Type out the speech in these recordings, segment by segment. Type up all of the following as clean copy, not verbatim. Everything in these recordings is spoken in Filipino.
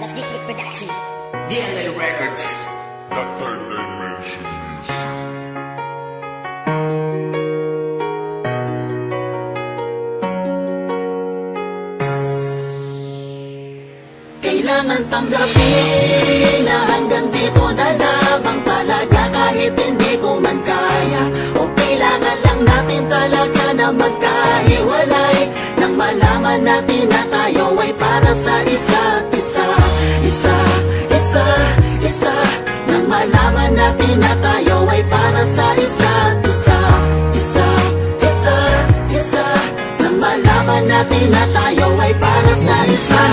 That's District Production. DNA Records. The Third Dimension Music. Kailangan tanggapin na hanggang dito na lamang talaga. Kahit hindi ko man kaya, o kailangan lang natin talaga na magkahiwalay, nang malaman natin na tayo ay para sa isa't isa. Nang malaman natin na tayo ay para sa isa't isa. Nang malaman natin na tayo ay para sa isa't isa.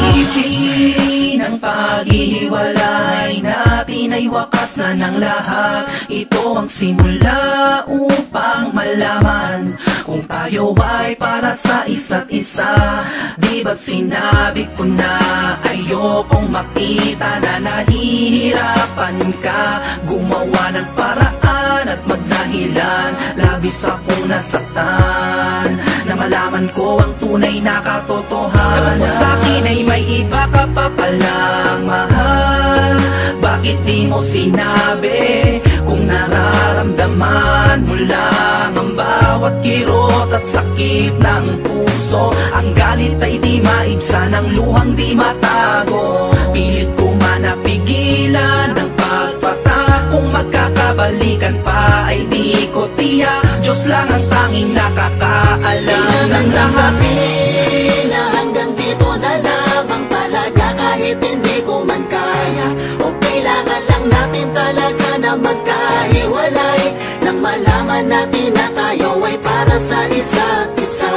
Isipin ang paghihiwalay natin ay wakas na ng lahat. Ito ang simula upang malaman kung tayo ay para sa isa't isa. Di ba't sinabi ko na ayokong makita na nahihirapan ka? Gumawa ng paraan at magdahilan, labis akong nasaktan na malaman ko ang tunay na katotohanan. Kung sa'kin ay may iba ka pa palang mahal, bakit di mo sinabi? Kung nararamdaman mo lang ang bawat kirot at sakit ng puso, ang galit ay di maibsan, ang luhang di matago. Pilit ko man napigilan ng pagpata, kung magkakabalikan pa ay di ko tiyak. Diyos lang ang tanging nakakaalam ng lahat. Na hanggang dito na lamang talaga. Kahit hindi ko man kaya, o kailangan lang natin talaga na magkahiwalay, nang malaman natin na tayo ay para sa isa't isa.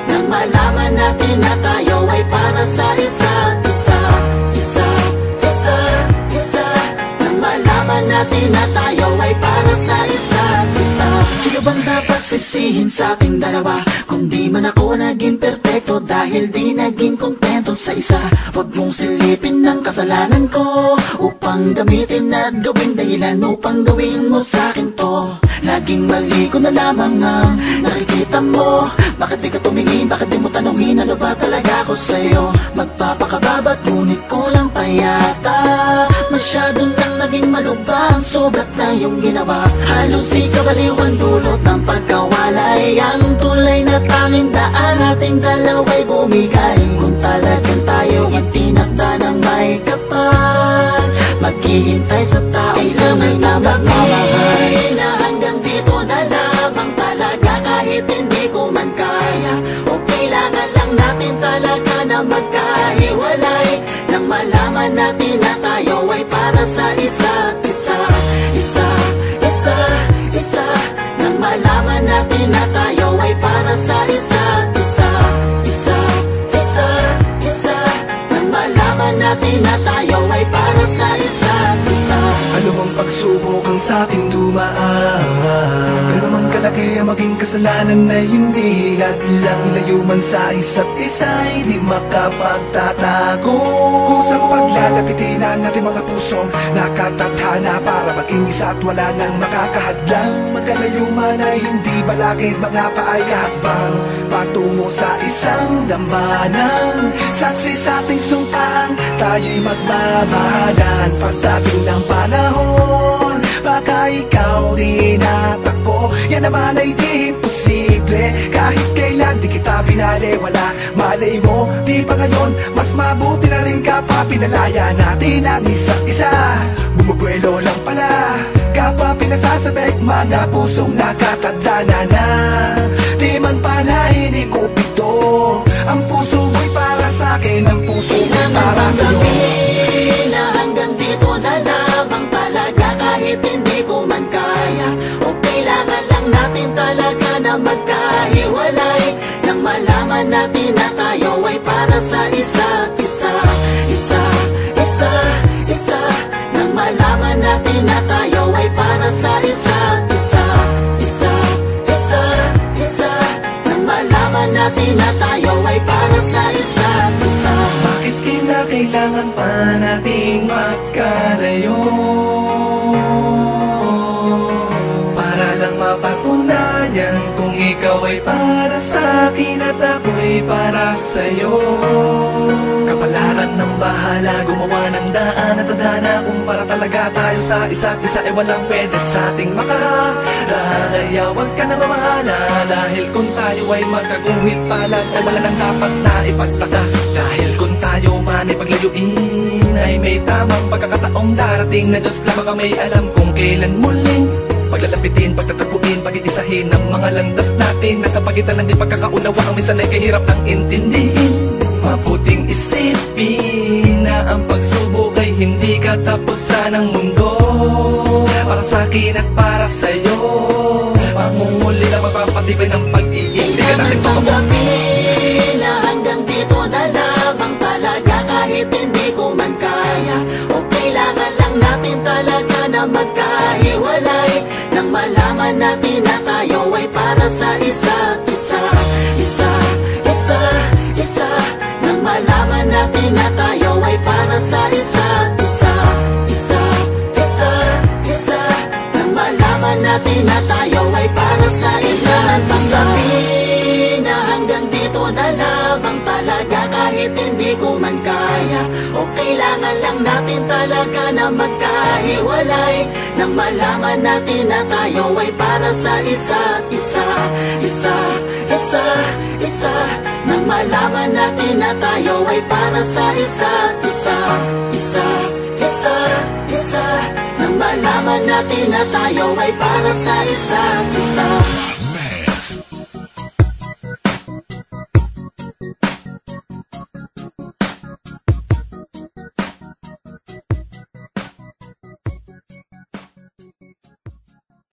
Nang malaman natin na tayo ay para sa isa't isa. Nang malaman natin na tayo ay para sa isa't isa. Sino bang dapat sisihin sa ating dalawa? Kung di man ako naging perpekto dahil di naging kontento sa isa. Huwag mong silipin ng kasalanan ko upang gamitin at gawing dahilan upang gawin mo sa'kin to. Laging mali ko na lamang ang nakikita mo. Bakit di ka tumingin? Bakit di mo tanongin ano ba talaga ako sa'yo? Magpapakababat ngunit kulang pa yata. Masyado nang naging malubhang, sobrat na yung ginawa. Halos ikabaliw ang dulot ng pagkawalay. Ang tulay na tanging daan ating dalawa'y bumigay. Kung talagang tayo ang tinakda ng may kapal, maghihintay sa tao kailangan na magmamahal. Na hanggang dito na lamang talaga. Kahit hindi ko man kaya, o kailangan lang natin talaga na magkahiwalay, nang malaman natin na tayo ay para sa isa't isa. Nang malaman natin na tayo ay para sa isa't isa. Nang malaman natin na tayo ay para sa isa't isa. Ano bang pagsubok ang sa ating dumaan? Ano mang kalaki ang maging kasalanan na hindi hadlang ilayo man sa isa't isa'y di makapagtatago. Kusang paglalapitin ang ating mga pusong nakatadhana para maging isa at wala nang makakahadlang. Magkalayo man ay hindi balakid, mga paayabang patungo sa isang dambana. Saksi sa ating sumpang tayo'y magmamahalan. Pagdating ng panahon, baka ikaw din at ako, yan naman ay di posible. Kahit kailan di kita binaliwala, malay mo, di pa ngayon mas mabuti na rin kapwa pinalaya natin ang isa't isa. Bumubuelo lang pala kapwa pinasasabik, mga pusong nakatadhana na di man panahin ikupito. Ang puso mo'y para sa'kin, ang puso mo'y para sa'yo. Na hanggang dito na lamang talaga. Kahit hindi ko man kaya, o kailangan lang natin talaga na magkahiwalay, nang malaman natin na tayo ay para sa isa't isa. Nang malaman natin na tayo ay para sa isa't isa. Nang malaman natin na tayo ay para sa isa't isa. Bakit kailangan pa nating magkalayo? Para lang mapatunayan kung ikaw Ikaw ay para sa'kin at ako'y para sa'yo. Kapalaran ng bahala, gumawa ng daan at tadhana. Kung para talaga tayo sa isa't isa, walang pwede sa ating makarara. Kaya huwag ka na mamahala, dahil kung tayo ay magkaguhit palag, wala nang dapat na ipagtaka. Dahil kung tayo man ay paglayuin, ay may tamang pagkakataong darating na Diyos lamang ang may alam kung kailan muling paglalapitin, pagtatapuin, pag-iisahin ang mga landas natin. Nasa pagitan ng di pagkakaunawang minsan ay kahirap ng intindihin. Mabuting isipin na ang pagsubok ay hindi katapusan ng mundo. Para sa'kin at para sa'yo, mangunguli na magpapatibay ng pag-iindigan natin totoo. Na hanggang dito na lamang talaga, kahit hindi ko man kaya, o kailangan lang natin talaga na magkahiwalay, nang malaman natin na tayo ay para sa isa't isa. Nang malaman natin na tayo ay para sa isa't isa. Nang malaman natin na tayo ay para sa isa't isa. Na hanggang dito na lamang talaga, kahit hindi ko man kaya, o kailangan lang natin talaga na magkahiwalay, nang malaman natin na tayo ay para sa isa't isa. Nang malaman natin na tayo ay para sa isa't isa. Nang malaman natin na tayo ay para sa isa't isa.